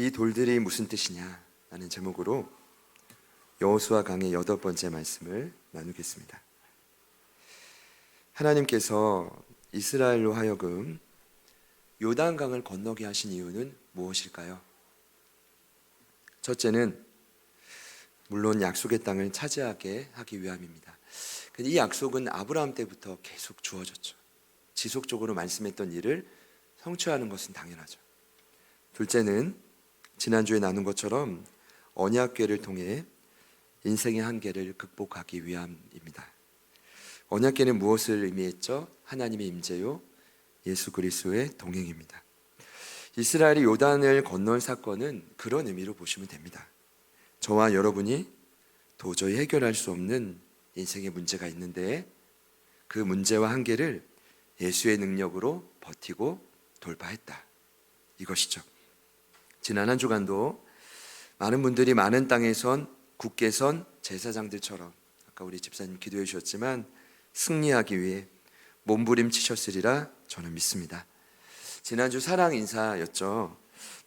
이 돌들이 무슨 뜻이냐 라는 제목으로 여호수아 강의 8번째 말씀을 나누겠습니다. 하나님께서 이스라엘로 하여금 요단강을 건너게 하신 이유는 무엇일까요? 첫째는 물론 약속의 땅을 차지하게 하기 위함입니다. 이 약속은 아브라함 때부터 계속 주어졌죠. 지속적으로 말씀했던 일을 성취하는 것은 당연하죠. 둘째는 지난주에 나눈 것처럼 언약궤를 통해 인생의 한계를 극복하기 위함입니다. 언약궤는 무엇을 의미했죠? 하나님의 임재요, 예수 그리스도의 동행입니다. 이스라엘이 요단을 건널 사건은 그런 의미로 보시면 됩니다. 저와 여러분이 도저히 해결할 수 없는 인생의 문제가 있는데 그 문제와 한계를 예수의 능력으로 버티고 돌파했다, 이것이죠. 지난 한 주간도 많은 분들이 많은 땅에 선 굳게 선 제사장들처럼 아까 우리 집사님 기도해 주셨지만 승리하기 위해 몸부림치셨으리라 저는 믿습니다. 지난주 사랑 인사였죠.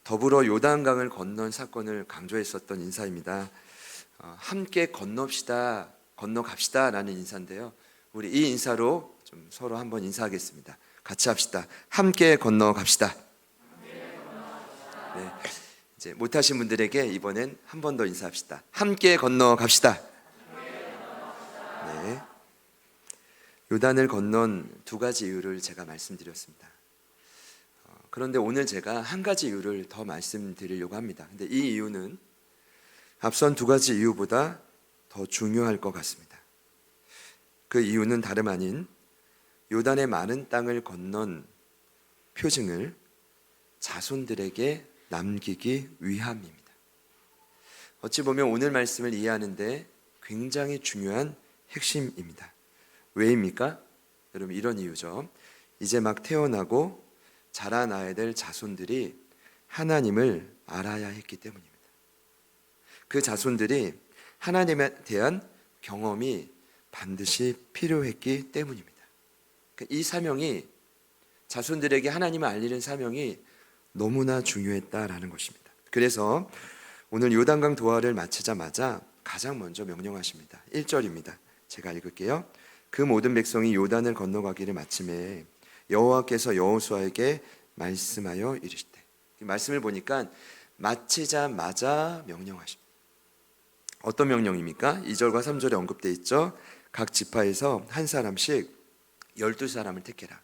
더불어 요단강을 건넌 사건을 강조했었던 인사입니다. 함께 건너갑시다 라는 인사인데요. 우리 이 인사로 좀 서로 한번 인사하겠습니다. 같이 합시다. 함께 건너갑시다. 네, 이제 못하신 분들에게 이번엔 한 번 더 인사합시다. 함께 건너갑시다. 네, 요단을 건넌 두 가지 이유를 제가 말씀드렸습니다. 그런데 오늘 제가 한 가지 이유를 더 말씀드리려고 합니다. 근데 이 이유는 앞선 두 가지 이유보다 더 중요할 것 같습니다. 그 이유는 다름 아닌 요단의 많은 땅을 건넌 표징을 자손들에게 남기기 위함입니다. 어찌 보면 오늘 말씀을 이해하는데 굉장히 중요한 핵심입니다. 왜입니까? 여러분, 이런 이유죠. 이제 막 태어나고 자라나야 될 자손들이 하나님을 알아야 했기 때문입니다. 그 자손들이 하나님에 대한 경험이 반드시 필요했기 때문입니다. 이 사명이, 자손들에게 하나님을 알리는 사명이 너무나 중요했다라는 것입니다. 그래서 오늘 요단강 도하를 마치자마자 가장 먼저 명령하십니다. 1절입니다. 제가 읽을게요. 그 모든 백성이 요단을 건너가기를 마침에 여호와께서 여호수아에게 말씀하여 이르시되, 이 말씀을 보니까 마치자마자 명령하십니다. 어떤 명령입니까? 2절과 3절에 언급되어 있죠. 각 지파에서 한 사람씩 12사람을 택해라.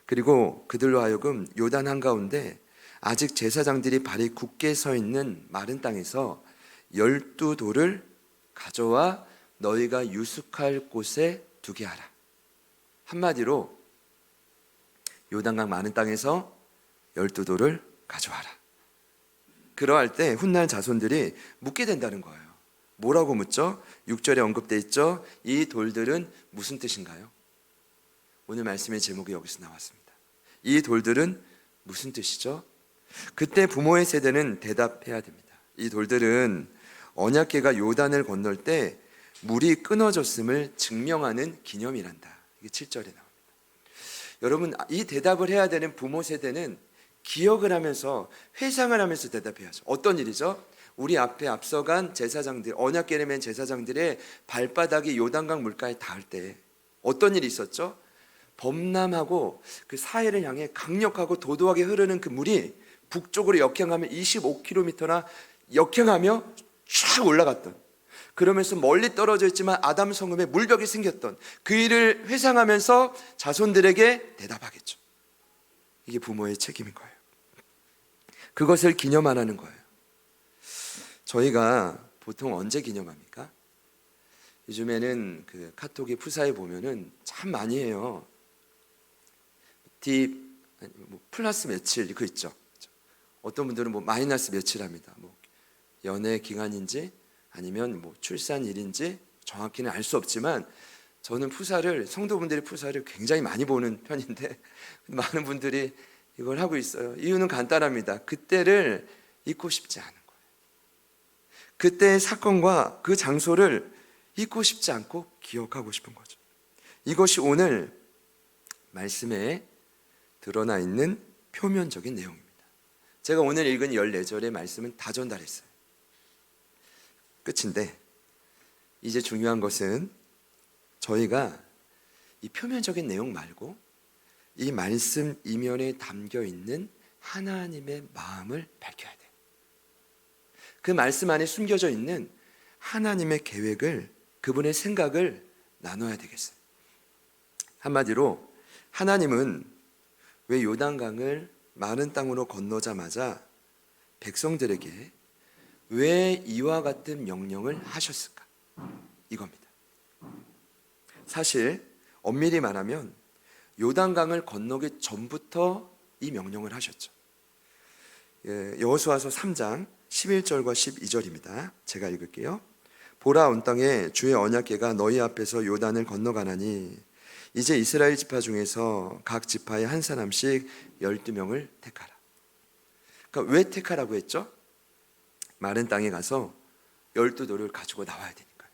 그리고 그들로 하여금 요단 한가운데 아직 제사장들이 발이 굳게 서 있는 마른 땅에서 12돌을 가져와 너희가 유숙할 곳에 두게 하라. 한마디로 요단강 많은 땅에서 12돌을 가져와라. 그러할 때 훗날 자손들이 묻게 된다는 거예요. 뭐라고 묻죠? 6절에 언급되어 있죠. 이 돌들은 무슨 뜻인가요? 오늘 말씀의 제목이 여기서 나왔습니다. 이 돌들은 무슨 뜻이죠? 그때 부모의 세대는 대답해야 됩니다. 이 돌들은 언약궤가 요단을 건널 때 물이 끊어졌음을 증명하는 기념이란다. 이게 7절에 나옵니다. 여러분, 이 대답을 해야 되는 부모 세대는 기억을 하면서 회상을 하면서 대답해야죠. 어떤 일이죠? 우리 앞에 앞서간 제사장들, 언약궤를 맨 제사장들의 발바닥이 요단강 물가에 닿을 때 어떤 일이 있었죠? 범람하고 그 사해를 향해 강력하고 도도하게 흐르는 그 물이 북쪽으로 역행하며 25km나 역행하며 쫙 올라갔던, 그러면서 멀리 떨어져 있지만 아담 성읍에 물벽이 생겼던 그 일을 회상하면서 자손들에게 대답하겠죠. 이게 부모의 책임인 거예요. 그것을 기념 안 하는 거예요. 저희가 보통 언제 기념합니까? 요즘에는 그 카톡의 푸사에 보면은 참 많이 해요. 플러스 며칠 그거 있죠. 어떤 분들은 뭐 마이너스 며칠 합니다. 뭐 연애 기간인지 아니면 뭐 출산일인지 정확히는 알 수 없지만 저는 푸사를, 성도분들이 푸사를 굉장히 많이 보는 편인데 많은 분들이 이걸 하고 있어요. 이유는 간단합니다. 그때를 잊고 싶지 않은 거예요. 그때의 사건과 그 장소를 잊고 싶지 않고 기억하고 싶은 거죠. 이것이 오늘 말씀에 드러나 있는 표면적인 내용입니다. 제가 오늘 읽은 14절의 말씀은 다 전달했어요. 끝인데 이제 중요한 것은 저희가 이 표면적인 내용 말고 이 말씀 이면에 담겨 있는 하나님의 마음을 밝혀야 돼요. 그 말씀 안에 숨겨져 있는 하나님의 계획을, 그분의 생각을 나눠야 되겠어요. 한마디로 하나님은 왜 요단강을 마른 땅으로 건너자마자 백성들에게 왜 이와 같은 명령을 하셨을까? 이겁니다. 사실 엄밀히 말하면 요단강을 건너기 전부터 이 명령을 하셨죠. 여호수아서 3장 11절과 12절입니다. 제가 읽을게요. 보라, 온 땅에 주의 언약궤가 너희 앞에서 요단을 건너가나니 이제 이스라엘 지파 중에서 각 지파에 한 사람씩 12명을 택하라. 그러니까 왜 택하라고 했죠? 마른 땅에 가서 12돌을 가지고 나와야 되니까요.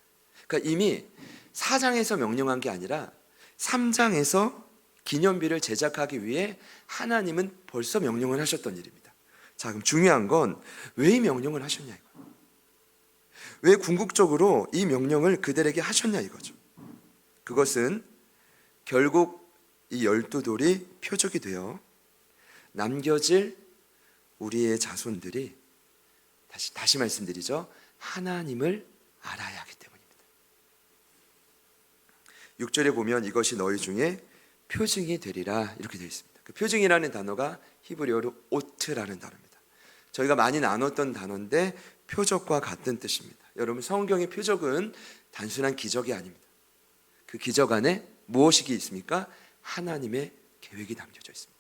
그러니까 이미 4장에서 명령한 게 아니라 3장에서 기념비를 제작하기 위해 하나님은 벌써 명령을 하셨던 일입니다. 자, 그럼 중요한 건 왜 이 명령을 하셨냐 이거예요. 왜 궁극적으로 이 명령을 그들에게 하셨냐 이거죠. 그것은 결국 이 12돌이 표적이 되어 남겨질 우리의 자손들이 다시 말씀드리죠. 하나님을 알아야 하기 때문입니다. 6절에 보면 이것이 너희 중에 표징이 되리라 이렇게 되어 있습니다. 그 표징이라는 단어가 히브리어로 오트라는 단어입니다. 저희가 많이 나눴던 단어인데 표적과 같은 뜻입니다. 여러분, 성경의 표적은 단순한 기적이 아닙니다. 그 기적 안에 무엇이 있습니까? 하나님의 계획이 담겨져 있습니다.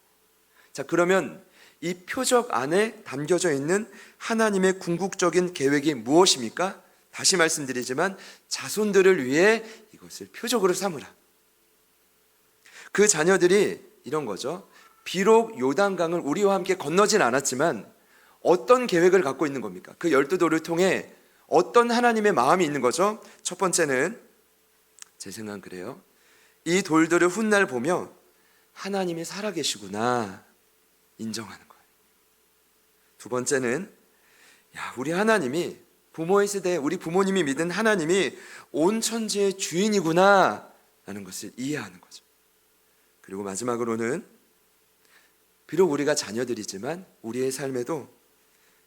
자, 그러면 이 표적 안에 담겨져 있는 하나님의 궁극적인 계획이 무엇입니까? 다시 말씀드리지만 자손들을 위해 이것을 표적으로 삼으라. 그 자녀들이 이런 거죠. 비록 요단강을 우리와 함께 건너진 않았지만 어떤 계획을 갖고 있는 겁니까? 그 12돌을 통해 어떤 하나님의 마음이 있는 거죠? 첫 번째는 제 생각은 그래요. 이 돌들을 훗날 보며 하나님이 살아계시구나 인정하는 거예요. 두 번째는 우리 하나님이 부모의 세대에 우리 부모님이 믿은 하나님이 온 천지의 주인이구나 라는 것을 이해하는 거죠. 그리고 마지막으로는 비록 우리가 자녀들이지만 우리의 삶에도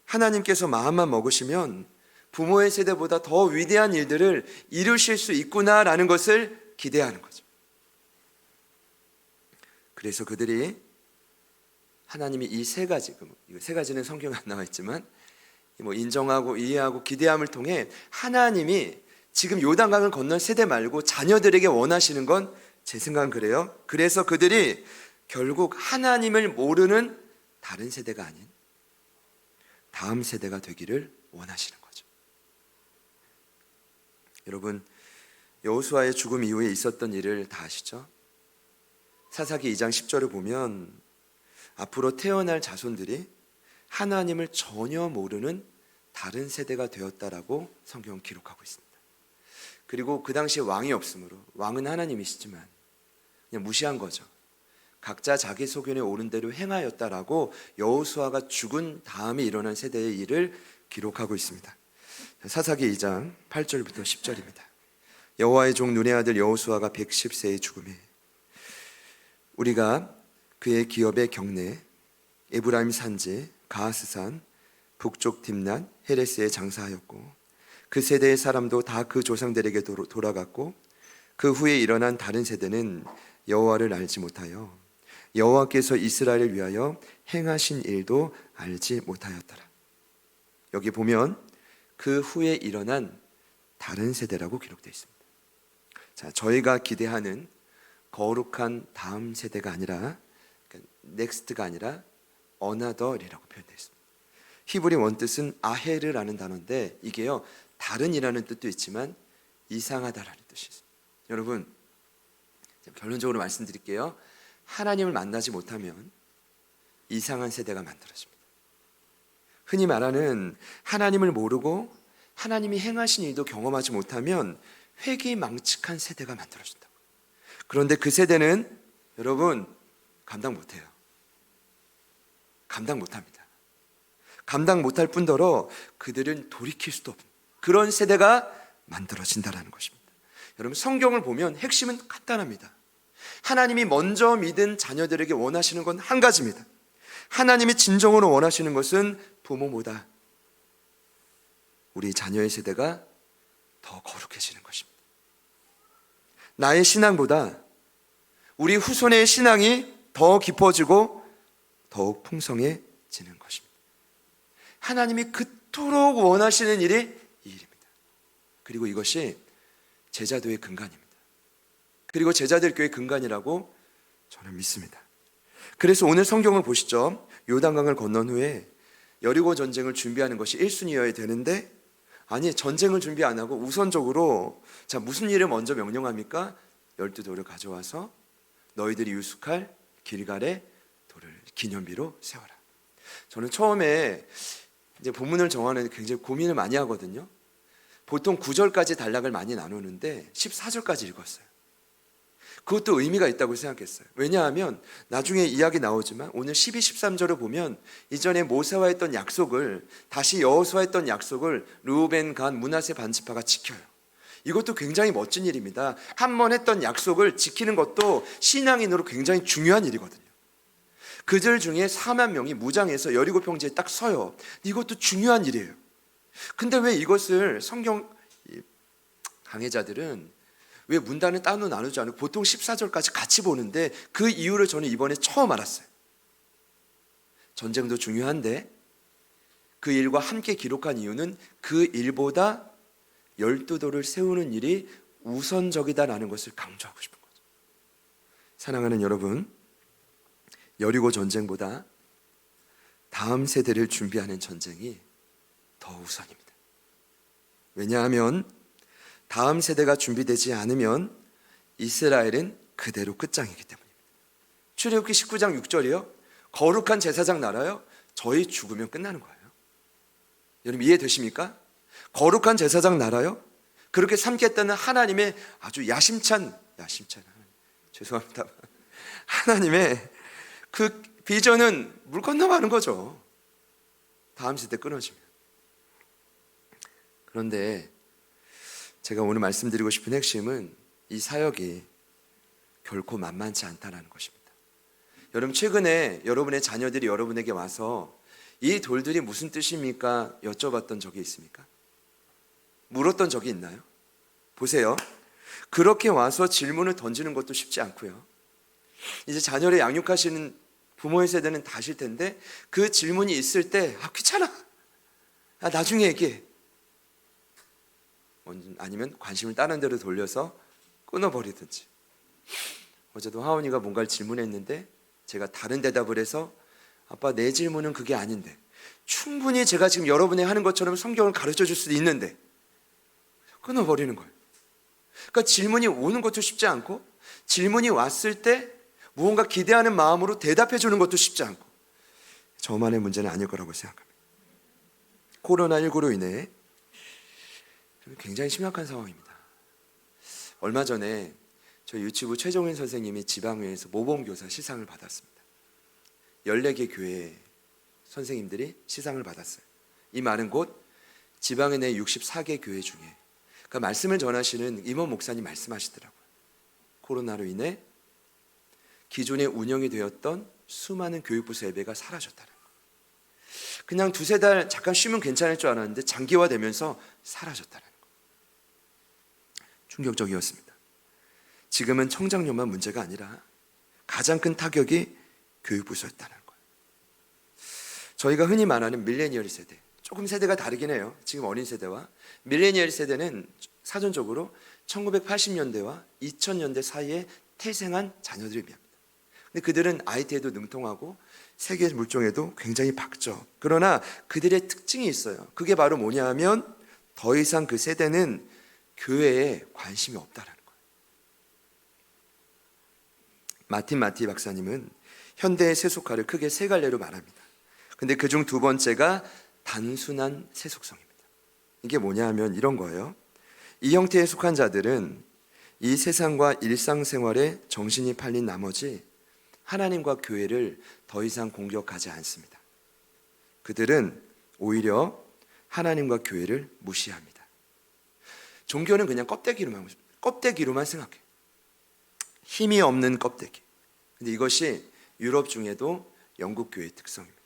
하나님께서 마음만 먹으시면 부모의 세대보다 더 위대한 일들을 이루실 수 있구나라는 것을 기대하는 거죠. 그래서 그들이 하나님이 이 세 가지, 세 가지는 성경에 안 나와 있지만 인정하고 이해하고 기대함을 통해 하나님이 지금 요단강을 건넌 세대 말고 자녀들에게 원하시는 건 제 생각은 그래요. 그래서 그들이 결국 하나님을 모르는 다른 세대가 아닌 다음 세대가 되기를 원하시는 거죠. 여러분, 여호수아의 죽음 이후에 있었던 일을 다 아시죠? 사사기 2장 10절을 보면 앞으로 태어날 자손들이 하나님을 전혀 모르는 다른 세대가 되었다라고 성경은 기록하고 있습니다. 그리고 그 당시에 왕이 없으므로, 왕은 하나님이시지만 그냥 무시한 거죠. 각자 자기 소견에 옳은 대로 행하였다라고 여호수아가 죽은 다음에 일어난 세대의 일을 기록하고 있습니다. 사사기 2장 8절부터 10절입니다. 여호와의 종 눈의 아들 여호수아가 110세에 죽음에 우리가 그의 기업의 경내 에브라임 산지 가하스산 북쪽 딥난 헤레스에 장사하였고 그 세대의 사람도 다 그 조상들에게 돌아갔고 그 후에 일어난 다른 세대는 여호와를 알지 못하여 여호와께서 이스라엘을 위하여 행하신 일도 알지 못하였더라. 여기 보면 그 후에 일어난 다른 세대라고 기록되어 있습니다. 자, 저희가 기대하는 거룩한 다음 세대가 아니라 넥스트가 아니라 어나더이라고 표현되어 있습니다. 히브리 원뜻은 아헤르라는 단어인데 이게요 다른이라는 뜻도 있지만 이상하다라는 뜻이 있습니다. 여러분, 결론적으로 말씀드릴게요. 하나님을 만나지 못하면 이상한 세대가 만들어집니다. 흔히 말하는 하나님을 모르고 하나님이 행하신 일도 경험하지 못하면 회귀망측한 세대가 만들어진다고. 그런데 그 세대는 여러분 감당 못해요. 감당 못합니다. 감당 못할 뿐더러 그들은 돌이킬 수도 없는 그런 세대가 만들어진다는 것입니다. 여러분, 성경을 보면 핵심은 간단합니다. 하나님이 먼저 믿은 자녀들에게 원하시는 건 한 가지입니다. 하나님이 진정으로 원하시는 것은 부모보다 우리 자녀의 세대가 더 거룩해지는 것입니다. 나의 신앙보다 우리 후손의 신앙이 더 깊어지고 더욱 풍성해지는 것입니다. 하나님이 그토록 원하시는 일이 이 일입니다. 그리고 이것이 제자도의 근간입니다. 그리고 제자들 교회의 근간이라고 저는 믿습니다. 그래서 오늘 성경을 보시죠. 요단강을 건넌 후에 여리고 전쟁을 준비하는 것이 1순위여야 되는데, 아니, 전쟁을 준비 안 하고 우선적으로 무슨 일을 먼저 명령합니까? 12돌을 가져와서 너희들이 유숙할 길갈에 돌을 기념비로 세워라. 저는 처음에 이제 본문을 정하는 데 굉장히 고민을 많이 하거든요. 보통 9절까지 단락을 많이 나누는데 14절까지 읽었어요. 그것도 의미가 있다고 생각했어요. 왜냐하면 나중에 이야기 나오지만 오늘 12, 13절을 보면 이전에 모세와 했던 약속을, 다시 여호수아 했던 약속을 르우벤, 갓, 므낫세 반지파가 지켜요. 이것도 굉장히 멋진 일입니다. 한 번 했던 약속을 지키는 것도 신앙인으로 굉장히 중요한 일이거든요. 그들 중에 4만 명이 무장해서 여리고 평지에 딱 서요. 이것도 중요한 일이에요. 근데 왜 이것을 성경 강해자들은 왜 문단을 따로 나누지 않고 보통 14절까지 같이 보는데, 그 이유를 저는 이번에 처음 알았어요. 전쟁도 중요한데 그 일과 함께 기록한 이유는 그 일보다 12돌을 세우는 일이 우선적이다라는 것을 강조하고 싶은 거죠. 사랑하는 여러분, 여리고 전쟁보다 다음 세대를 준비하는 전쟁이 더 우선입니다. 왜냐하면 다음 세대가 준비되지 않으면 이스라엘은 그대로 끝장이기 때문입니다. 출애굽기 19장 6절이요. 거룩한 제사장 나라요, 저희 죽으면 끝나는 거예요. 여러분 이해되십니까? 거룩한 제사장 나라요, 그렇게 삼겠다는 하나님의 아주 야심찬 죄송합니다. 하나님의 그 비전은 물 건너가는 거죠. 다음 세대 끊어지면. 그런데 제가 오늘 말씀드리고 싶은 핵심은 이 사역이 결코 만만치 않다는 것입니다. 여러분, 최근에 여러분의 자녀들이 여러분에게 와서 이 돌들이 무슨 뜻입니까? 여쭤봤던 적이 있습니까? 물었던 적이 있나요? 보세요. 그렇게 와서 질문을 던지는 것도 쉽지 않고요. 이제 자녀를 양육하시는 부모의 세대는 다 아실 텐데, 그 질문이 있을 때 귀찮아, 나중에 얘기해, 아니면 관심을 다른 데로 돌려서 끊어버리든지. 어제도 하원이가 뭔가를 질문했는데 제가 다른 대답을 해서, 아빠 내 질문은 그게 아닌데, 충분히 제가 지금 여러분이 하는 것처럼 성경을 가르쳐 줄 수도 있는데, 끊어버리는 거예요. 그러니까 질문이 오는 것도 쉽지 않고, 질문이 왔을 때 무언가 기대하는 마음으로 대답해 주는 것도 쉽지 않고, 저만의 문제는 아닐 거라고 생각합니다. 코로나19로 인해 굉장히 심각한 상황입니다. 얼마 전에 저희 유치부 최종현 선생님이 지방회에서 모범교사 시상을 받았습니다. 14개 교회 선생님들이 시상을 받았어요. 이 많은 곳 지방에 내 64개 교회 중에, 그러니까 말씀을 전하시는 임원 목사님 말씀하시더라고요. 코로나로 인해 기존에 운영이 되었던 수많은 교육부서 예배가 사라졌다는 거예요. 그냥 두세 달 잠깐 쉬면 괜찮을 줄 알았는데 장기화되면서 사라졌다는 거예요. 충격적이었습니다. 지금은 청장년만 문제가 아니라 가장 큰 타격이 교육부서였다는 거예요. 저희가 흔히 말하는 밀레니얼 세대, 조금 세대가 다르긴 해요. 지금 어린 세대와 밀레니얼 세대는 사전적으로 1980년대와 2000년대 사이에 태생한 자녀들을 의미합니다. 근데 그들은 IT에도 능통하고 세계 물정에도 굉장히 박죠. 그러나 그들의 특징이 있어요. 그게 바로 뭐냐 하면, 더 이상 그 세대는 교회에 관심이 없다라는 거예요. 마틴 마티 박사님은 현대의 세속화를 크게 세 갈래로 말합니다. 근데 그중 두 번째가 단순한 세속성입니다. 이게 뭐냐 하면 이런 거예요. 이 형태에 속한 자들은 이 세상과 일상생활에 정신이 팔린 나머지 하나님과 교회를 더 이상 공격하지 않습니다. 그들은 오히려 하나님과 교회를 무시합니다. 종교는 그냥 껍데기로만 생각해. 힘이 없는 껍데기. 근데 이것이 유럽 중에도 영국 교회의 특성입니다.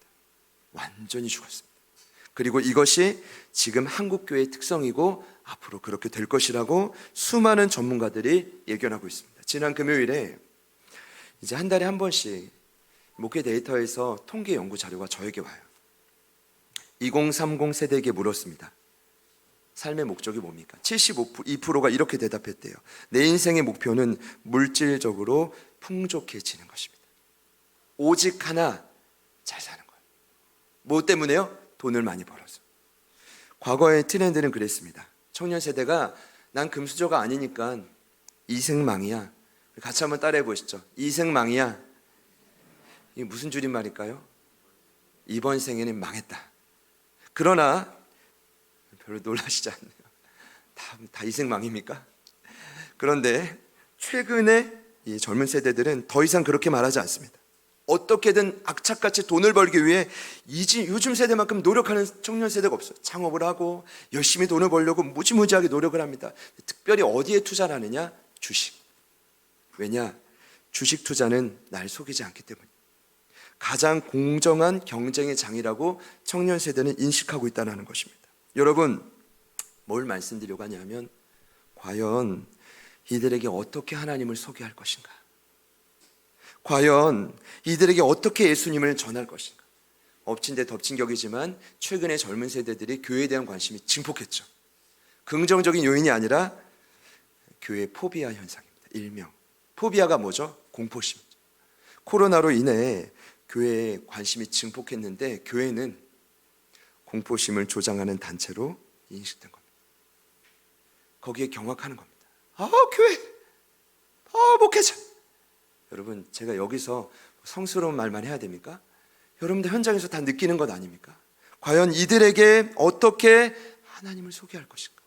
완전히 죽었습니다. 그리고 이것이 지금 한국 교회의 특성이고 앞으로 그렇게 될 것이라고 수많은 전문가들이 예견하고 있습니다. 지난 금요일에 이제 한 달에 한 번씩 목회 데이터에서 통계 연구 자료가 저에게 와요. 2030 세대에게 물었습니다. 삶의 목적이 뭡니까? 72%가 이렇게 대답했대요. 내 인생의 목표는 물질적으로 풍족해지는 것입니다. 오직 하나, 잘 사는 거예요. 뭐 때문에요? 돈을 많이 벌어서. 과거의 트렌드는 그랬습니다. 청년 세대가 난 금수저가 아니니까 이생망이야. 같이 한번 따라해 보시죠. 이생망이야. 이게 무슨 줄임말일까요? 이번 생에는 망했다. 그러나 별로 놀라시지 않네요. 다 이생망입니까? 그런데 최근에 이 젊은 세대들은 더 이상 그렇게 말하지 않습니다. 어떻게든 악착같이 돈을 벌기 위해 요즘 세대만큼 노력하는 청년 세대가 없어요. 창업을 하고 열심히 돈을 벌려고 무지무지하게 노력을 합니다. 특별히 어디에 투자를 하느냐? 주식. 왜냐? 주식 투자는 날 속이지 않기 때문에. 가장 공정한 경쟁의 장이라고 청년 세대는 인식하고 있다는 것입니다. 여러분, 뭘 말씀드리려고 하냐면 과연 이들에게 어떻게 하나님을 소개할 것인가? 과연 이들에게 어떻게 예수님을 전할 것인가? 엎친 데 덮친 격이지만 최근에 젊은 세대들이 교회에 대한 관심이 증폭했죠. 긍정적인 요인이 아니라 교회 포비아 현상입니다. 일명 포비아가 뭐죠? 공포심이죠. 코로나로 인해 교회에 관심이 증폭했는데 교회는 공포심을 조장하는 단체로 인식된 겁니다. 거기에 경악하는 겁니다. 교회, 목회자. 여러분, 제가 여기서 성스러운 말만 해야 됩니까? 여러분들 현장에서 다 느끼는 것 아닙니까? 과연 이들에게 어떻게 하나님을 소개할 것인가?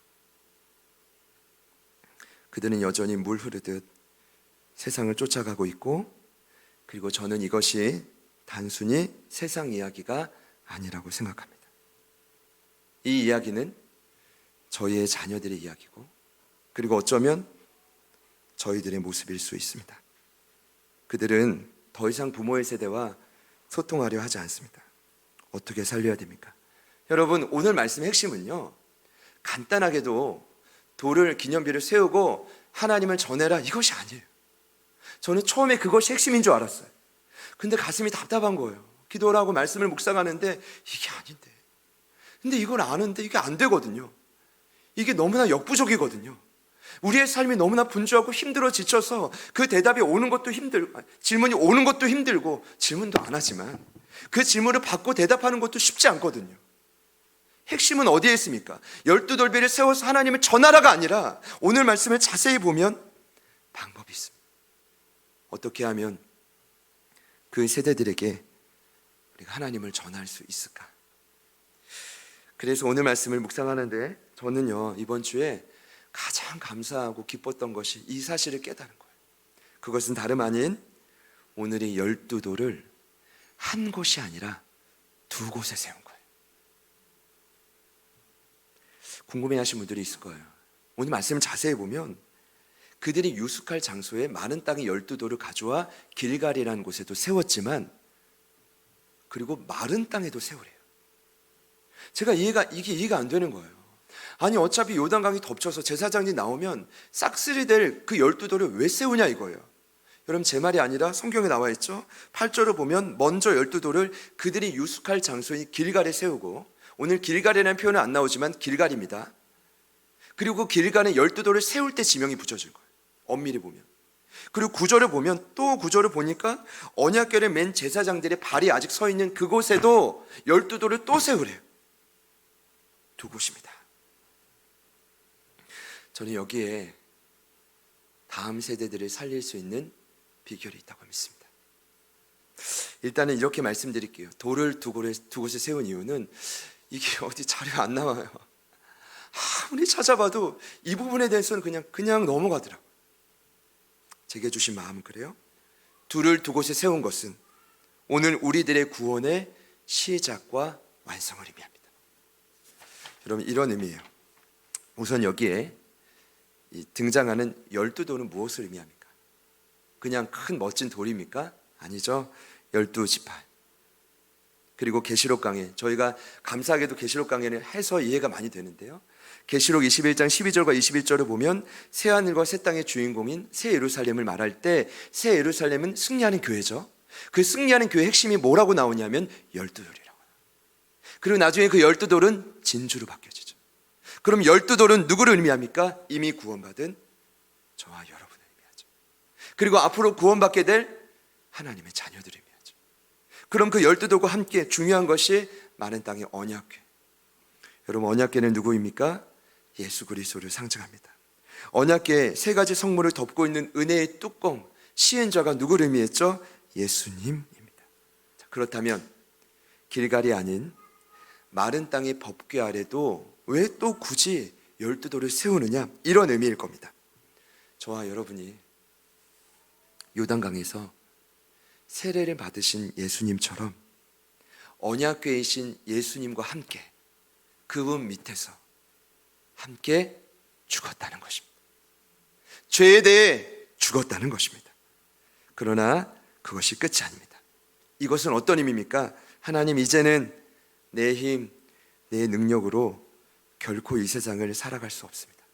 그들은 여전히 물 흐르듯 세상을 쫓아가고 있고, 그리고 저는 이것이 단순히 세상 이야기가 아니라고 생각합니다. 이 이야기는 저희의 자녀들의 이야기고, 그리고 어쩌면 저희들의 모습일 수 있습니다. 그들은 더 이상 부모의 세대와 소통하려 하지 않습니다. 어떻게 살려야 됩니까? 여러분, 오늘 말씀의 핵심은요, 간단하게도 돌을 기념비를 세우고 하나님을 전해라, 이것이 아니에요. 저는 처음에 그것이 핵심인 줄 알았어요. 근데 가슴이 답답한 거예요. 기도를 하고 말씀을 묵상하는데 이게 아닌데, 근데 이걸 아는데 이게 안 되거든요. 이게 너무나 역부족이거든요. 우리의 삶이 너무나 분주하고 힘들어 지쳐서 그 대답이 오는 것도 힘들고, 질문이 오는 것도 힘들고, 질문도 안 하지만 그 질문을 받고 대답하는 것도 쉽지 않거든요. 핵심은 어디에 있습니까? 12돌비를 세워서 하나님을 전하라가 아니라 오늘 말씀을 자세히 보면 방법이 있습니다. 어떻게 하면 그 세대들에게 우리가 하나님을 전할 수 있을까? 그래서 오늘 말씀을 묵상하는데 저는요, 이번 주에 가장 감사하고 기뻤던 것이 이 사실을 깨달은 거예요. 그것은 다름 아닌 오늘의 12돌을 한 곳이 아니라 두 곳에 세운 거예요. 궁금해하신 분들이 있을 거예요. 오늘 말씀을 자세히 보면 그들이 유숙할 장소에 많은 땅의 12돌을 가져와 길갈이라는 곳에도 세웠지만, 그리고 마른 땅에도 세우래요. 제가 이게 이해가 안 되는 거예요. 아니, 어차피 요단강이 덮쳐서 제사장이 나오면 싹쓸이 될 그 12돌을 왜 세우냐 이거예요. 여러분, 제 말이 아니라 성경에 나와 있죠. 8절을 보면 먼저 12돌을 그들이 유숙할 장소인 길갈에 세우고, 오늘 길갈이라는 표현은 안 나오지만 길갈입니다. 그리고 길갈에 12돌을 세울 때 지명이 붙여진 거예요. 엄밀히 보면. 그리고 9절을 보면, 또 9절을 보니까 언약궤를 맨 제사장들의 발이 아직 서 있는 그곳에도 12돌을 또 세우래요. 두 곳입니다. 저는 여기에 다음 세대들을 살릴 수 있는 비결이 있다고 믿습니다. 일단은 이렇게 말씀드릴게요. 돌을 두 곳에 세운 이유는 이게 어디 자료에 안 나와요. 아무리 찾아봐도 이 부분에 대해서는 그냥 넘어가더라고요. 제게 주신 마음은 그래요. 둘을 두 곳에 세운 것은 오늘 우리들의 구원의 시작과 완성을 의미합니다. 여러분, 이런 의미예요. 우선 여기에 등장하는 12돌은 무엇을 의미합니까? 그냥 큰 멋진 돌입니까? 아니죠. 12지파. 그리고 계시록 강해, 저희가 감사하게도 계시록 강해를 해서 이해가 많이 되는데요, 계시록 21장 12절과 21절을 보면 새하늘과 새 땅의 주인공인 새 예루살렘을 말할 때, 새 예루살렘은 승리하는 교회죠. 그 승리하는 교회의 핵심이 뭐라고 나오냐면 12돌이라고. 그리고 나중에 그 12돌은 진주로 바뀌어지죠. 그럼 12돌은 누구를 의미합니까? 이미 구원받은 저와 여러분을 의미하죠. 그리고 앞으로 구원받게 될 하나님의 자녀들을 의미하죠. 그럼 그 12돌과 함께 중요한 것이 많은 땅의 언약궤. 여러분, 언약궤는 누구입니까? 예수 그리스도를 상징합니다. 언약궤 세 가지 성물을 덮고 있는 은혜의 뚜껑, 시은자가 누구를 의미했죠? 예수님입니다. 자, 그렇다면 길갈이 아닌 마른 땅의 법궤 아래도 왜 또 굳이 12돌을 세우느냐, 이런 의미일 겁니다. 저와 여러분이 요단강에서 세례를 받으신 예수님처럼 언약궤이신 예수님과 함께 그분 밑에서 함께 죽었다는 것입니다. 죄에 대해 죽었다는 것입니다. 그러나 그것이 끝이 아닙니다. 이것은 어떤 의미입니까? 하나님, 이제는 내 힘, 내 능력으로 결코 이 세상을 살아갈 수 없습니다.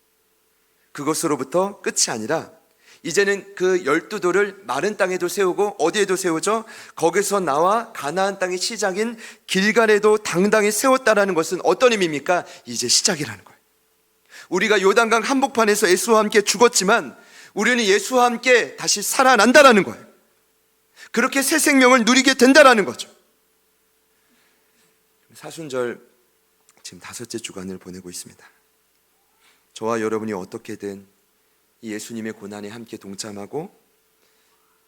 그것으로부터 끝이 아니라 이제는 그 12돌을 마른 땅에도 세우고, 어디에도 세우죠? 거기서 나와 가나안 땅의 시작인 길갈에도 당당히 세웠다라는 것은 어떤 의미입니까? 이제 시작이라는 거예요. 우리가 요단강 한복판에서 예수와 함께 죽었지만 우리는 예수와 함께 다시 살아난다라는 거예요. 그렇게 새 생명을 누리게 된다라는 거죠. 사순절 지금 5째 주간을 보내고 있습니다. 저와 여러분이 어떻게든 이 예수님의 고난에 함께 동참하고,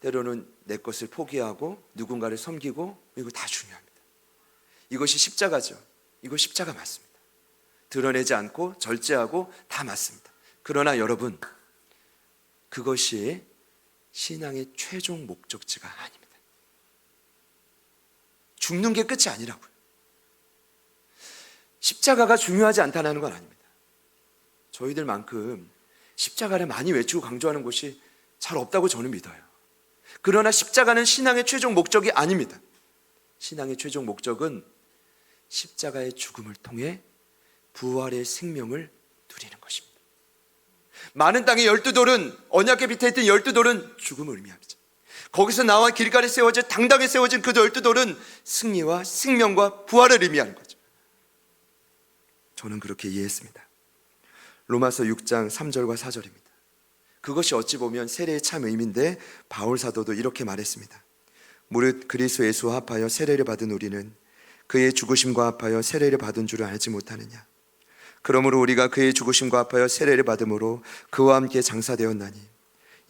때로는 내 것을 포기하고 누군가를 섬기고, 이거 다 중요합니다. 이것이 십자가죠. 이거 십자가 맞습니다. 드러내지 않고 절제하고 다 맞습니다. 그러나 여러분, 그것이 신앙의 최종 목적지가 아닙니다. 죽는 게 끝이 아니라고요. 십자가가 중요하지 않다는 건 아닙니다. 저희들만큼 십자가를 많이 외치고 강조하는 곳이 잘 없다고 저는 믿어요. 그러나 십자가는 신앙의 최종 목적이 아닙니다. 신앙의 최종 목적은 십자가의 죽음을 통해 부활의 생명을 누리는 것입니다. 많은 땅의 12돌은, 언약궤 밑에 있던 12돌은 죽음을 의미합니다. 거기서 나와 길갈에 세워져 당당히 세워진 그 12돌은 승리와 생명과 부활을 의미하는 거죠. 저는 그렇게 이해했습니다. 로마서 6장 3절과 4절입니다. 그것이 어찌 보면 세례의 참 의미인데, 바울 사도도 이렇게 말했습니다. 무릇 그리스도 예수와 합하여 세례를 받은 우리는 그의 죽으심과 합하여 세례를 받은 줄을 알지 못하느냐. 그러므로 우리가 그의 죽으심과 합하여 세례를 받음으로 그와 함께 장사되었나니,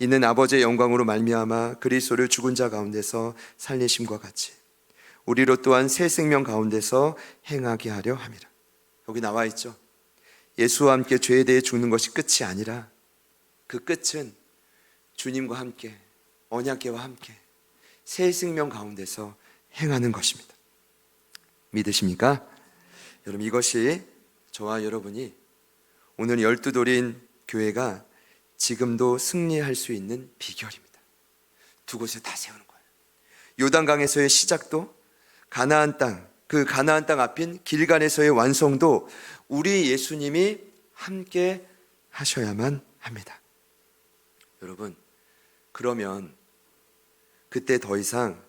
이는 아버지의 영광으로 말미암아 그리스도를 죽은 자 가운데서 살리심과 같이 우리로 또한 새 생명 가운데서 행하게 하려 함이라. 여기 나와 있죠. 예수와 함께 죄에 대해 죽는 것이 끝이 아니라 그 끝은 주님과 함께, 언약궤와 함께 새 생명 가운데서 행하는 것입니다. 믿으십니까? 여러분, 이것이 저와 여러분이 오늘 12돌인 교회가 지금도 승리할 수 있는 비결입니다. 두 곳에 다 세우는 거예요. 요단강에서의 시작도, 가나안 땅, 그 가나안 땅 앞인 길갈에서의 완성도 우리 예수님이 함께 하셔야만 합니다. 여러분, 그러면 그때 더 이상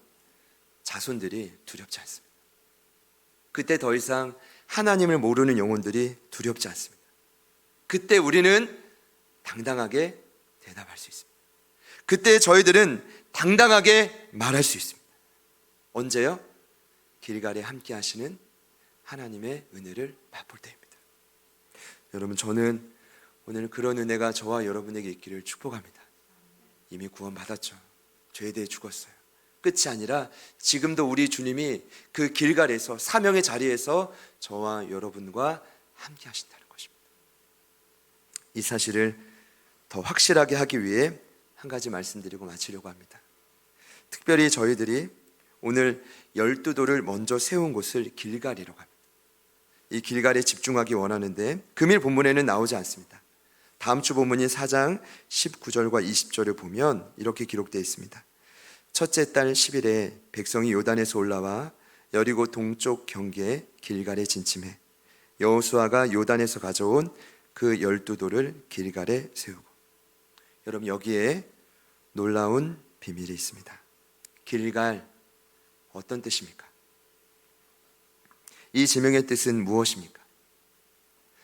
자손들이 두렵지 않습니다. 그때 더 이상 하나님을 모르는 영혼들이 두렵지 않습니다. 그때 우리는 당당하게 대답할 수 있습니다. 그때 저희들은 당당하게 말할 수 있습니다. 언제요? 길갈에 함께 하시는 하나님의 은혜를 맛볼 때입니다. 여러분, 저는 오늘 그런 은혜가 저와 여러분에게 있기를 축복합니다. 이미 구원받았죠. 죄에 대해 죽었어요. 끝이 아니라 지금도 우리 주님이 그 길갈에서, 사명의 자리에서 저와 여러분과 함께 하신다는 것입니다. 이 사실을 더 확실하게 하기 위해 한 가지 말씀드리고 마치려고 합니다. 특별히 저희들이 오늘 12돌을 먼저 세운 곳을 길갈이라고 합니다. 이 길갈에 집중하기 원하는데 금일 본문에는 나오지 않습니다. 다음 주 본문인 4장 19절과 20절을 보면 이렇게 기록되어 있습니다. 첫째 달 10일에 백성이 요단에서 올라와 여리고 동쪽 경계에 길갈에 진침해 여호수아가 요단에서 가져온 그 12돌을 길갈에 세우고. 여러분, 여기에 놀라운 비밀이 있습니다. 길갈, 어떤 뜻입니까? 이 지명의 뜻은 무엇입니까?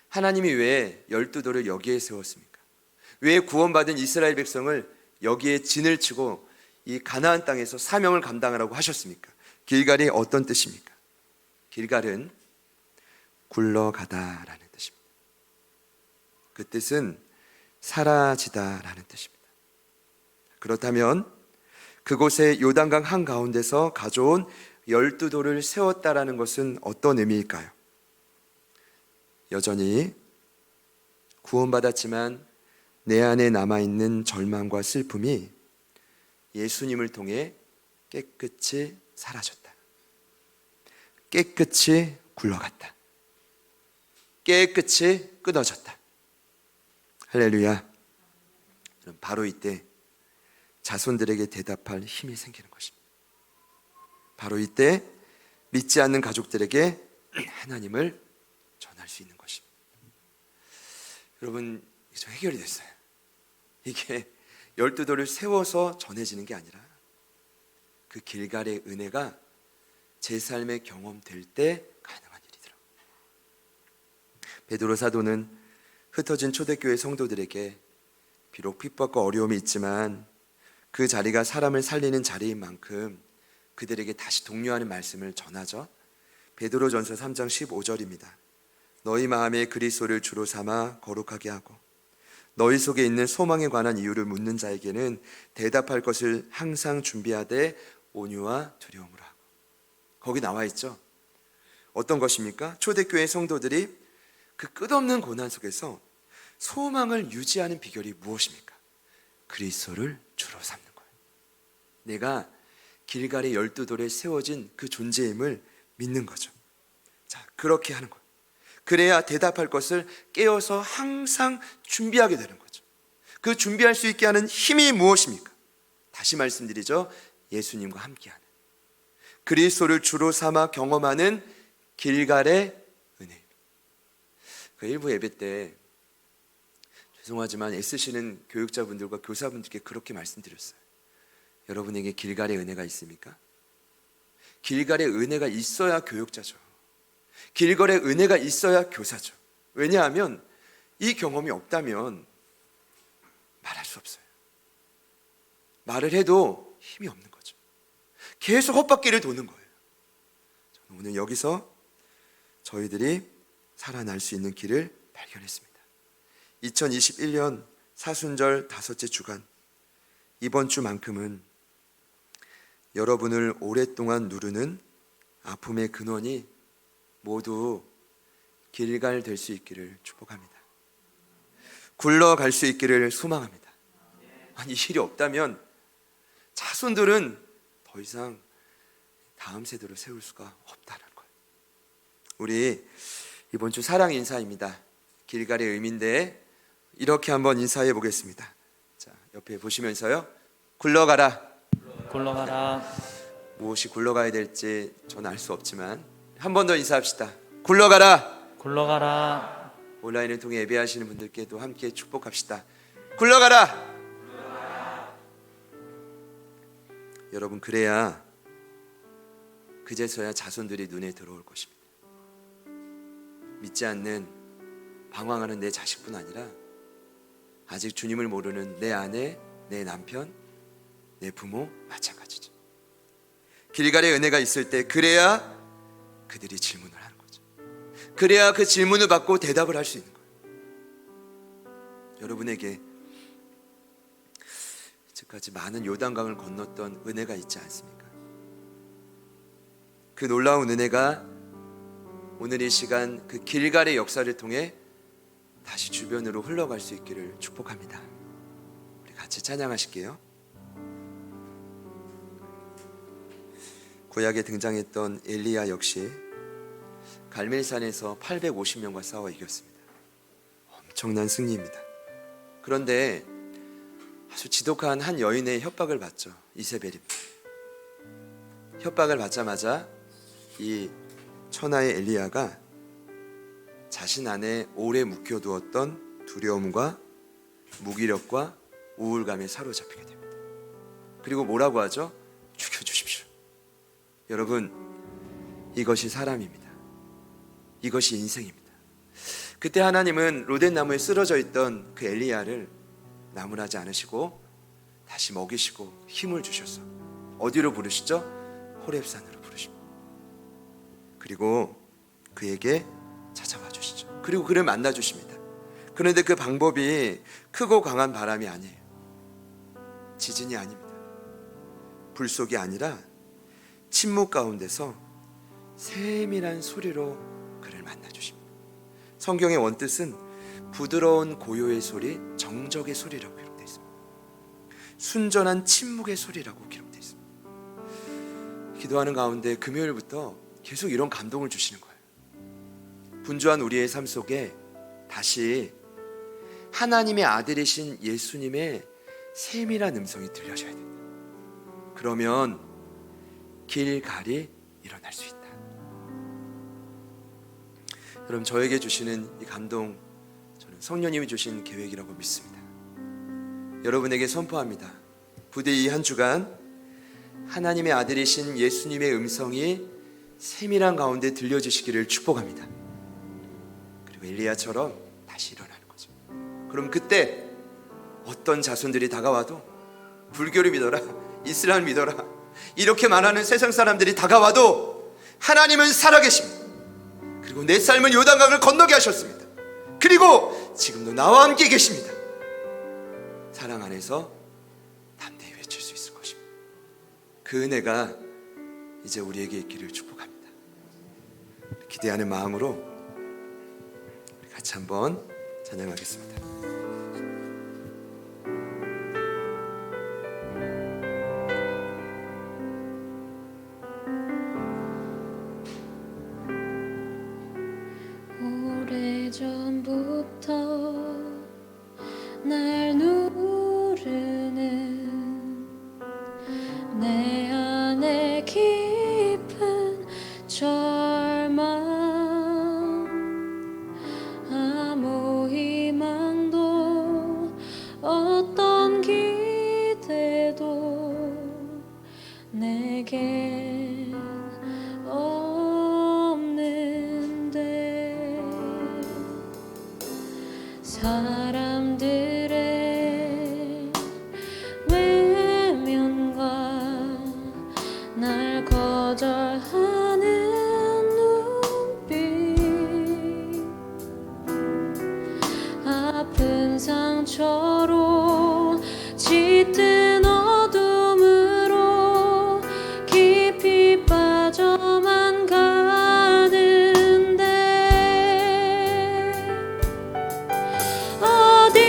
하나님이 왜 12돌을 여기에 세웠습니까? 왜 구원받은 이스라엘 백성을 여기에 진을 치고 이 가나안 땅에서 사명을 감당하라고 하셨습니까? 길갈이 어떤 뜻입니까? 길갈은 굴러가다라는 뜻입니다. 그 뜻은 사라지다라는 뜻입니다. 그렇다면 그곳에 요단강 한가운데서 가져온 12돌을 세웠다라는 것은 어떤 의미일까요? 여전히 구원받았지만 내 안에 남아있는 절망과 슬픔이 예수님을 통해 깨끗이 사라졌다. 깨끗이 굴러갔다. 깨끗이 끊어졌다. 할렐루야. 바로 이때 자손들에게 대답할 힘이 생기는 것입니다. 바로 이때 믿지 않는 가족들에게 하나님을 전할 수 있는 것입니다. 여러분, 이제 해결이 됐어요. 이게 12돌을 세워서 전해지는 게 아니라 그 길갈의 은혜가 제 삶에 경험될 때 가능한 일이더라고요. 베드로 사도는 흩어진 초대교회 성도들에게 비록 핍박과 어려움이 있지만 그 자리가 사람을 살리는 자리인 만큼 그들에게 다시 독려하는 말씀을 전하죠. 베드로전서 3장 15절입니다. 너희 마음에 그리스도를 주로 삼아 거룩하게 하고 너희 속에 있는 소망에 관한 이유를 묻는 자에게는 대답할 것을 항상 준비하되 온유와 두려움으로 하고. 거기 나와 있죠. 어떤 것입니까? 초대교회 성도들이 그 끝없는 고난 속에서 소망을 유지하는 비결이 무엇입니까? 그리스도를 주로 삼는 거예요. 내가 길갈의 12돌에 세워진 그 존재임을 믿는 거죠. 자, 그렇게 하는 거예요. 그래야 대답할 것을 깨어서 항상 준비하게 되는 거죠. 그 준비할 수 있게 하는 힘이 무엇입니까? 다시 말씀드리죠. 예수님과 함께하는, 그리스도를 주로 삼아 경험하는 길갈의 은혜입니다. 그 일부 예배 때 죄송하지만 애쓰시는 교육자분들과 교사분들께 그렇게 말씀드렸어요. 여러분에게 길갈의 은혜가 있습니까? 길갈의 은혜가 있어야 교육자죠. 길갈의 은혜가 있어야 교사죠. 왜냐하면 이 경험이 없다면 말할 수 없어요. 말을 해도 힘이 없는 거죠. 계속 헛바퀴를 도는 거예요. 저는 오늘 여기서 저희들이 살아날 수 있는 길을 발견했습니다. 2021년 사순절 5째 주간, 이번 주만큼은 여러분을 오랫동안 누르는 아픔의 근원이 모두 길갈 될 수 있기를 축복합니다. 굴러갈 수 있기를 소망합니다. 아니, 이 일이 없다면 자손들은 더 이상 다음 세대로 세울 수가 없다는 거예요. 우리 이번 주 사랑 인사입니다. 길갈의 의미인데 이렇게 한번 인사해 보겠습니다. 자, 옆에 보시면서요. 굴러가라. 굴러가라. 무엇이 굴러가야 될지 저는 알 수 없지만 한 번 더 인사합시다. 굴러가라. 굴러가라. 온라인을 통해 예배하시는 분들께도 함께 축복합시다. 굴러가라. 여러분, 그래야 그제서야 자손들이 눈에 들어올 것입니다. 믿지 않는, 방황하는 내 자식뿐 아니라 아직 주님을 모르는 내 아내, 내 남편, 내 부모 마찬가지죠. 길갈의 은혜가 있을 때 그래야 그들이 질문을 하는 거죠. 그래야 그 질문을 받고 대답을 할 수 있는 거예요. 여러분에게 이제까지 많은 요단강을 건넜던 은혜가 있지 않습니까? 그 놀라운 은혜가 오늘 이 시간 그 길갈의 역사를 통해 다시 주변으로 흘러갈 수 있기를 축복합니다. 우리 같이 찬양하실게요. 구약에 등장했던 엘리야 역시 갈멜산에서 850명과 싸워 이겼습니다. 엄청난 승리입니다. 그런데 아주 지독한 한 여인의 협박을 받죠. 이세벨입니다. 협박을 받자마자 이 천하의 엘리야가 자신 안에 오래 묵혀두었던 두려움과 무기력과 우울감에 사로잡히게 됩니다. 그리고 뭐라고 하죠? 죽여주십시오. 여러분, 이것이 사람입니다. 이것이 인생입니다. 그때 하나님은 로덴 나무에 쓰러져 있던 그 엘리야를 나무라지 않으시고 다시 먹이시고 힘을 주셔서 어디로 부르시죠? 호렙산으로 부르십니다. 그리고 그에게 찾아와 주시죠. 그리고 그를 만나 주십니다. 그런데 그 방법이 크고 강한 바람이 아니에요. 지진이 아닙니다. 불속이 아니라 침묵 가운데서 세밀한 소리로 그를 만나 주십니다. 성경의 원뜻은 부드러운 고요의 소리, 정적의 소리라고 기록되어 있습니다. 순전한 침묵의 소리라고 기록되어 있습니다. 기도하는 가운데 금요일부터 계속 이런 감동을 주시는 거예요. 분주한 우리의 삶 속에 다시 하나님의 아들이신 예수님의 세밀한 음성이 들려져야 된다. 그러면 길갈이 일어날 수 있다. 여러분, 저에게 주시는 이 감동, 저는 성령님이 주신 계획이라고 믿습니다. 여러분에게 선포합니다. 부디 이 한 주간 하나님의 아들이신 예수님의 음성이 세밀한 가운데 들려주시기를 축복합니다. 그리고 엘리야처럼 다시 일어나는 거죠. 그럼 그때 어떤 자손들이 다가와도 불교를 믿어라, 이슬람을 믿어라, 이렇게 말하는 세상 사람들이 다가와도 하나님은 살아계십니다. 그리고 내 삶은 요단강을 건너게 하셨습니다. 그리고 지금도 나와 함께 계십니다. 사랑 안에서 담대히 외칠 수 있을 것입니다. 그 은혜가 이제 우리에게 있기를 축복합니다. 기대하는 마음으로 같이 한번 찬양하겠습니다. 오래전부터 날 누르는 내 안에 깊은 절망, 아무 희망도 어떤 기대도 내겐 없는데 사람들의 외면과 날 거절하는 눈빛, 아픈 상처로 짙은 어둠으로 깊이 빠져만 가는데 어디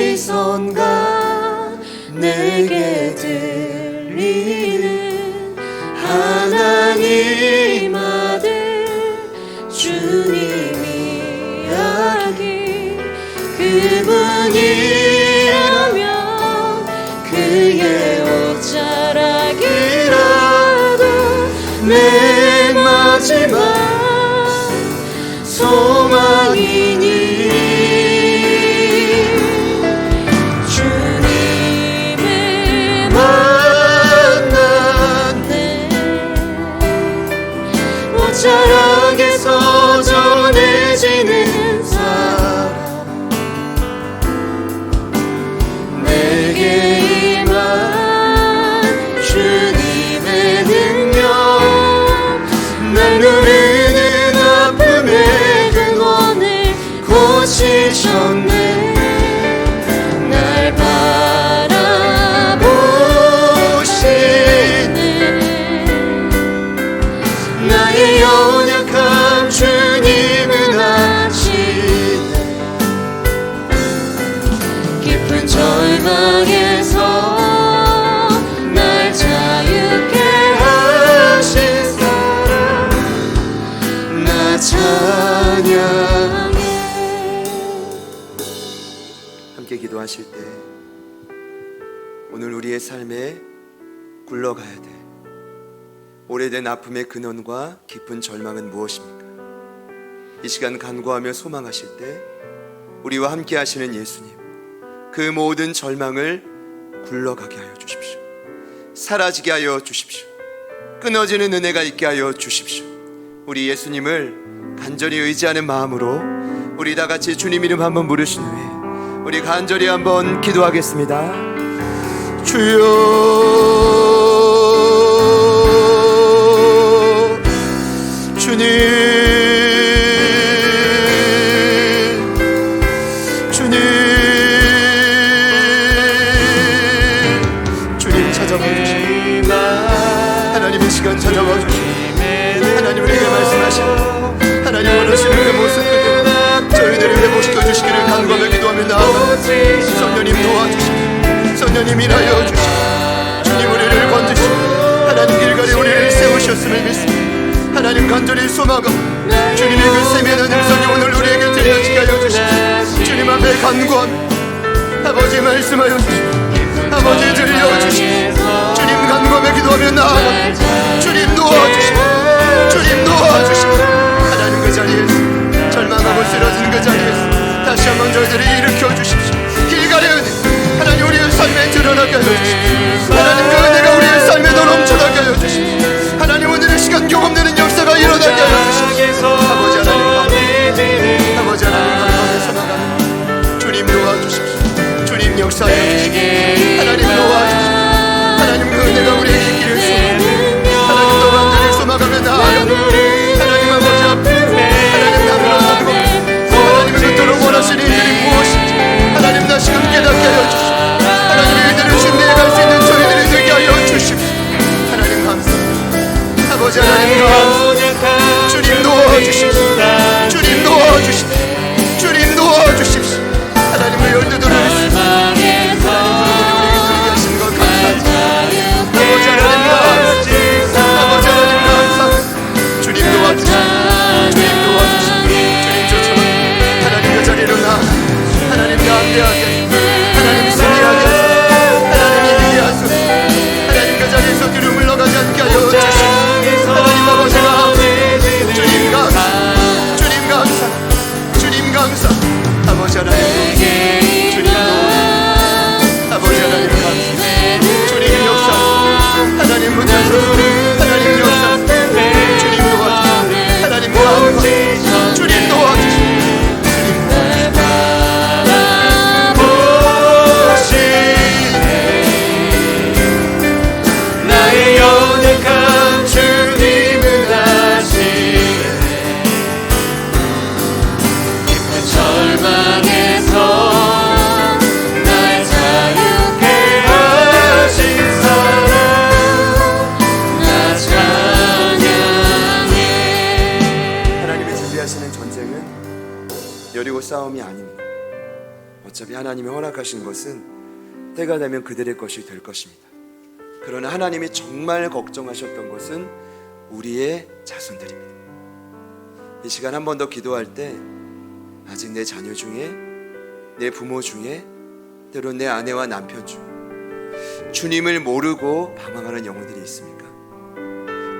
어디선가 내게 들리는 하나님 아들 주님 이야기 그분이라면 그의 옷자락이라도 내 마지막 소망이니 주님을 만났네 옷자락에서 전해지는 사랑 내게 임한 주님의 능력 날 누르는 아픔의 근원을 고치셨네 날 바라보시네 나의 연약함 주님은 아시네 깊은 절망에서 날 자유케 하신 사랑 나 찬양해. 함께 기도하실 때 오늘 우리의 삶에 굴러가야 돼 오래된 아픔의 근원과 깊은 절망은 무엇입니까? 이 시간 간구하며 소망하실 때 우리와 함께 하시는 예수님 그 모든 절망을 굴러가게 하여 주십시오. 사라지게 하여 주십시오. 끊어지는 은혜가 있게 하여 주십시오. 우리 예수님을 간절히 의지하는 마음으로 우리 다 같이 주님 이름 한번 부르신 후에 우리 간절히 한번 기도하겠습니다. 주여 주님 주님 찾아와 주시고 하나님의 시간 찾아와 주시고 하나님 우리에게 말씀하시고 하나님 원하시는 그 모습 그대로 저희들을 회복시켜 주시기를 간구하며 기도하며 나아갑니다. 성령님 도와주시고 성령님 일하여 주시고 주님 우리를 건지시고 하나님 길가에 우리를 세우셨음을 믿습니다. 하나님 간절히 소망하고 주님의 그 세미한 음성이 오늘 우리에게 들려지게 하여 주십시오. 주님 앞에 간구합니다. 아버지 말씀하여 주십시오. 아버지 들려주십시오. 주님 간구하며 기도하며 나아갑니다. 주님 도와주십시오. 주님 도와주십시오. 하나님 그 자리에서 절망하고 쓰러지는 그 자리에서 다시 한번 저희들을 일으켜 주십시오. 길가의 은혜 하나님 우리의 삶에 드러나게 하여 주십시오. 하나님 그 은혜가 우리의 삶에 더 넘쳐나게 하여 주십시오. 하나님 오늘의 시간 경험되는 역사가 일어나게 하여 주십시오. 아버지 하나님 감사합니다. 아버지 하나님 감사하며 나가는 주님 도와주십시오. 주님 역사하여 주십시오. 하나님 도와주십시오. 하나님 그 은혜가 우리에게 있기를 소망합니다. 하나님 또 간절히 소망하며 나아갑니다. 하나님 아버지 앞에 하나님 나를 얻고 하나님이 그토록 원하시는 일이 무엇인지 하나님 다시금 깨닫게 하여 주십시오. 하나님의 일들을 준비해 갈 수 있는 저희들이 되게 하여 주십시오. 하나님 감사합니다. 아버지 하나님 감사합니다. 주님 도와주십시오. 주님 도와주십시오. 주님 도와주십시오. 하나님의 열두도를 하나님 우리에게 하신 것 감사합니다. 아버지 하나님 감사합니다. 아버지 하나님 감사합니다. 주님 도와주십시오. 주님 도와주십시오. 주님 쫓아옵니다. 하나님 그 자리로 나아가 하나님 담대하게 하나님 승리하게 하나님 이기게 하소서. 하나님 그 자리에서 뒤로 물러가지 않게 하여 주십시오. 하나님 아버지가 주님 감사 주님 감사 주님 감사 아버지 하나님 주님 아버지 하나님 감사 주님 역사 하나님 문제로 하나님 역사 주님 도와주시오. 하나님 마음과 주님 도와주시오. 나의 연약함 주님은 아시네 깊은 절망에서 날 자유케 하신 사랑 나 찬양해. 하나님이 준비하시는 전쟁은 여리고 싸움이 아닙니다. 어차피 하나님이 허락하신 것은 때가 되면 그들의 것이 될 것입니다. 그러나 하나님이 정말 걱정하셨던 것은 우리의 자손들입니다. 이 시간 한 번 더 기도할 때 아직 내 자녀 중에, 내 부모 중에, 때론 내 아내와 남편 중에 주님을 모르고 방황하는 영혼들이 있습니까?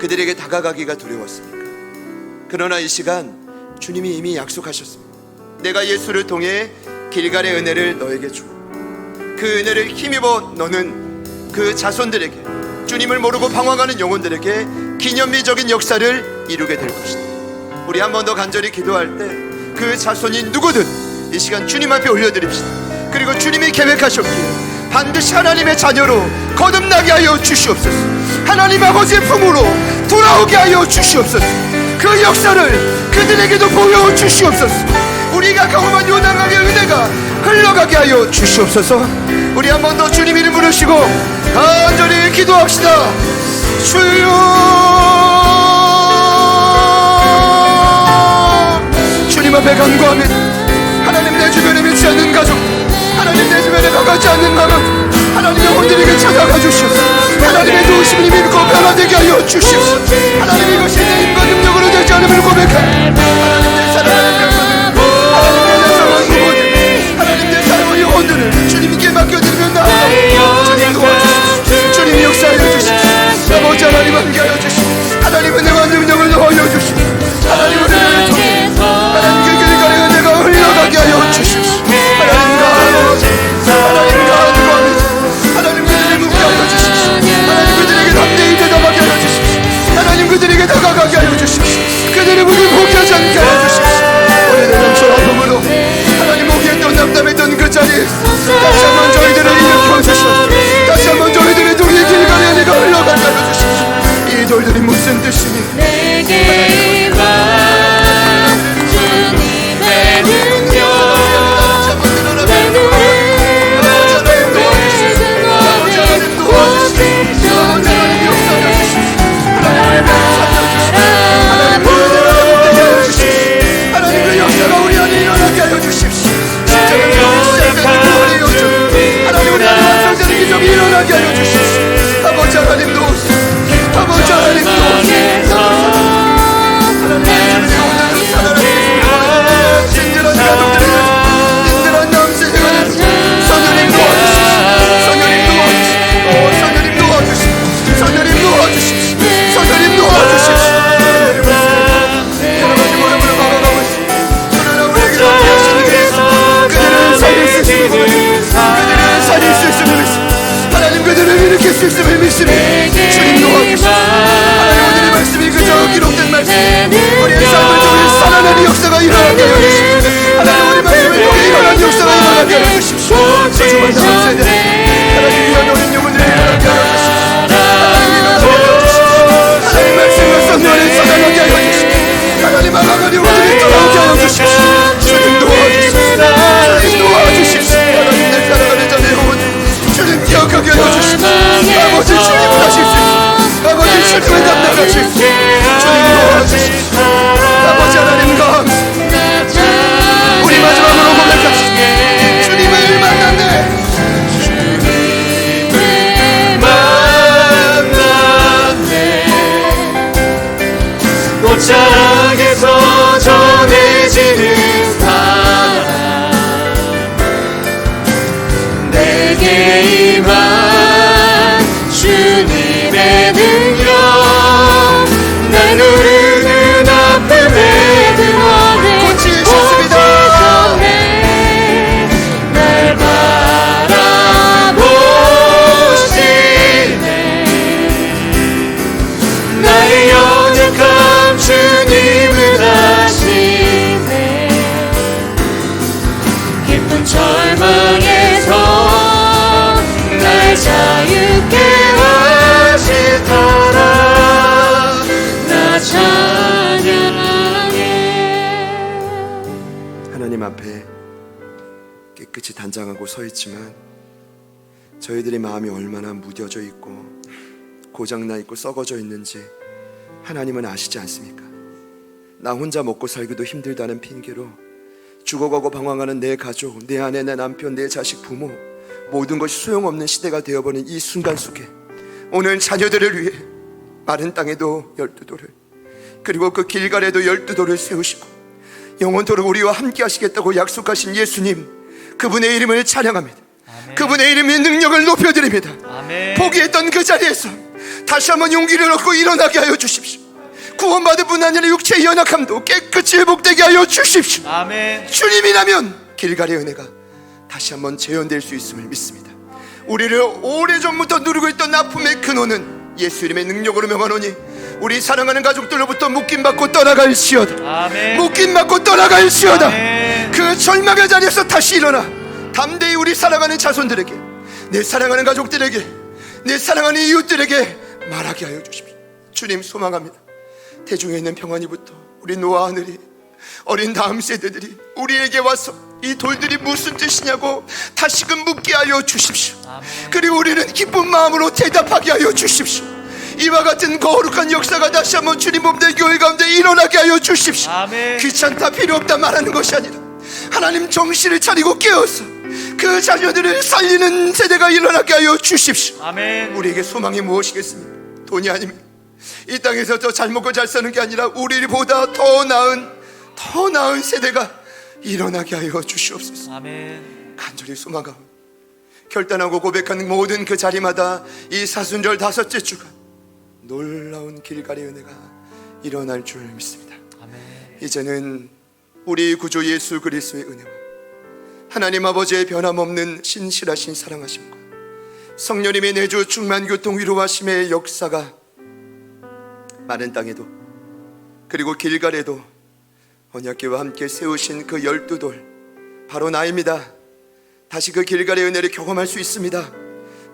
그들에게 다가가기가 두려웠습니까? 그러나 이 시간 주님이 이미 약속하셨습니다. 내가 예수를 통해 길갈의 은혜를 너에게 주고 그 은혜를 힘입어 너는 그 자손들에게, 주님을 모르고 방황하는 영혼들에게 기념비적인 역사를 이루게 될 것이다. 우리 한 번 더 간절히 기도할 때 그 자손이 누구든 이 시간 주님 앞에 올려드립시다. 그리고 주님이 계획하셨기에 반드시 하나님의 자녀로 거듭나게 하여 주시옵소서. 하나님 아버지의 품으로 돌아오게 하여 주시옵소서. 그 역사를 그들에게도 보여주시옵소서. 우리가 경험한 요단강의 은혜가 흘러가게 하여 주시옵소서. 우리 한 번 더 주님 이름 부르시고 간절히 기도합시다. 주여, 주님 앞에 간구합니다. 하나님, 내 주변에 믿지 않는 가족, 하나님 내 주변에 나가지 않는 가족, 하나님의 영혼들에게 찾아가 주시옵소서. 하나님의 도우심을 믿고 변화되게 하여 주시옵소서. 하나님, 이것이 내 힘과 능력으로 되지 않음을 고백하는 하나님, 내 사랑하는 백성들, 하나님 내 사랑하는 부모들, 하나님 내 사랑하는 영혼들을 주님께 맡겨드리면 나아갑니다. 주님 도와주십시오. 주님 역사하여 주십시오. 아버지 하나님 함께하여 주십시오. 하나님 은혜와 능력을 더하여 주십시오. 하나님 은혜를 통해 하나님 그 길갈의 은혜가 흘러가게 하여 주십시오. 하나님과 하나님 그들을 묵게 하여 주십시오. 하나님 그들에게 담대히 대답하게 하여 주십시오. 하나님 그들에게 다가가게 하여 주십시오. 그들의 문을 포기하지 않게 하여 주십시오. 오래된 넘쳐 아픔으로 하나님 오기했던 남담했던 그 자리에 다시 한번 저희들을 일으켜 주시옵소서. 다시 한번 저희들의 동의 길갈의 은혜가 흘러가게 하여 주십시오. 이 돌들이 무슨 뜻이니 내게 임한 주님의 능력 일어나게 하여 주십시오. 아버지 하나님 도우시옵소서. 아버지 하나님 도우시옵소서. 하나님 주님의 오늘을 든든한 가족들에게 든든한 남세대가 되는 선녀님 도와주십시오. 선녀님 도와주십시오. 선녀님 도와주십시오. 선녀님 도와주십시오. 선녀님 도와주십시오. 여러 가지 모습으로 막아가고 있습니다. 그러나 우리에게 함께하시는 그리스도, 그들은 살릴 수 있음을 믿습니다. 그들은 살릴 수 있음을 믿습니다. 하나님 그들을 일으킬 수 있음을 믿습니다. 주님 도와주십시오. 하나님 오늘의 말씀이 그저 기록된 말씀, 우리의 삶을 통해 살아나는 역사가 일어나게 하여 주십시오. 하나님 우리 말씀을 통해 일어나는 역사가 일어나게 하여 주십시오. 소중한 다음 세대 하나님 위한 어린 영혼들을 일어나게 하여 주십시오. 하나님 일어나게 하여 주십시오. 하나님 말씀과 선언을 살아나게 하여 주십시오. 하나님 아가가리 영혼들이 돌아오게 하여 주십시오. 주님 도와주십시오. 주님 도와주십시오. 하나님 내 사랑하는 자의 영혼들 주님 기억하게 하여 주십시오. 아버지 주님을 하실 수 있습니다. 아버지 주님을 담당하실 수 있습니다. 주님 도와주십시오. 아버지 하나님 감사합니다. 우리 마지막으로 고백합시다. 주님을 만났네. 주님을 만났네. 꽃자락에서 전해지는 사랑, 내게 임한 주님의 능력, 날 누르는 아픔의 등원에 꽃이 있습니다. 날 바라보시네. 나의 연약함 주님은 아시네. 깊은 절망에서 날 자유케 하시더라. 나 찬양해. 하나님 앞에 깨끗이 단장하고 서 있지만 저희들의 마음이 얼마나 무뎌져 있고 고장나 있고 썩어져 있는지 하나님은 아시지 않습니까? 나 혼자 먹고 살기도 힘들다는 핑계로 죽어가고 방황하는 내 가족, 내 아내, 내 남편, 내 자식, 부모, 모든 것이 소용없는 시대가 되어버린 이 순간 속에 오늘 자녀들을 위해 마른 땅에도 12돌을, 그리고 그 길갈에도 12돌을 세우시고 영원토록 우리와 함께 하시겠다고 약속하신 예수님, 그분의 이름을 찬양합니다. 그분의 이름의 능력을 높여드립니다. 포기했던 그 자리에서 다시 한번 용기를 얻고 일어나게 하여 주십시오. 구원받을 뿐 아니라 육체의 연약함도 깨끗이 회복되게 하여 주십시오. 주님이라면 길갈의 은혜가 다시 한번 재현될 수 있음을 믿습니다. 우리를 오래전부터 누르고 있던 아픔의 근원은 예수 이름의 능력으로 명하노니 우리 사랑하는 가족들로부터 묶임받고 떠나갈지어다. 묶임받고 떠나갈지어다. 그 절망의 자리에서 다시 일어나 담대히 우리 사랑하는 자손들에게, 내 사랑하는 가족들에게, 내 사랑하는 이웃들에게 말하게 하여 주십시오. 주님 소망합니다. 대중에 있는 평안이부터 우리 노아 하늘이, 어린 다음 세대들이 우리에게 와서 이 돌들이 무슨 뜻이냐고 다시금 묻게 하여 주십시오. 그리고 우리는 기쁜 마음으로 대답하게 하여 주십시오. 이와 같은 거룩한 역사가 다시 한번 주님 몸된 교회 가운데 일어나게 하여 주십시오. 귀찮다, 필요 없다 말하는 것이 아니라 하나님 정신을 차리고 깨어서 그 자녀들을 살리는 세대가 일어나게 하여 주십시오. 우리에게 소망이 무엇이겠습니까? 돈이 아닙니다. 이 땅에서 더 잘 먹고 잘 사는 게 아니라 우리보다 더 나은 세대가 일어나게 하여 주시옵소서. 간절히 소망하고 결단하고 고백하는 모든 그 자리마다 이 사순절 5째 주간 놀라운 길갈의 은혜가 일어날 줄 믿습니다. 이제는 우리 구주 예수 그리스도의 은혜와 하나님 아버지의 변함없는 신실하신 사랑하심과 성령님의 내주 충만 교통 위로하심의 역사가 마른 땅에도 그리고 길갈에도 언약궤와 함께 세우신 그 12돌 바로 나입니다. 다시 그 길갈의 은혜를 경험할 수 있습니다.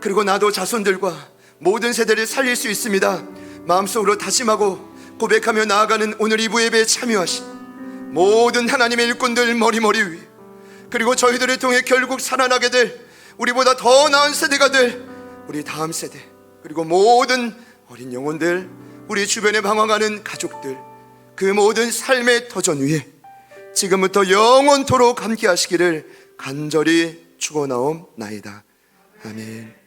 그리고 나도 자손들과 모든 세대를 살릴 수 있습니다. 마음속으로 다짐하고 고백하며 나아가는 오늘 이부 예배에 참여하신 모든 하나님의 일꾼들 머리 위에, 그리고 저희들을 통해 결국 살아나게 될 우리보다 더 나은 세대가 될 우리 다음 세대, 그리고 모든 어린 영혼들, 우리 주변에 방황하는 가족들, 그 모든 삶의 터전 위에 지금부터 영원토록 함께 하시기를 간절히 축원하옵나이다. 아멘.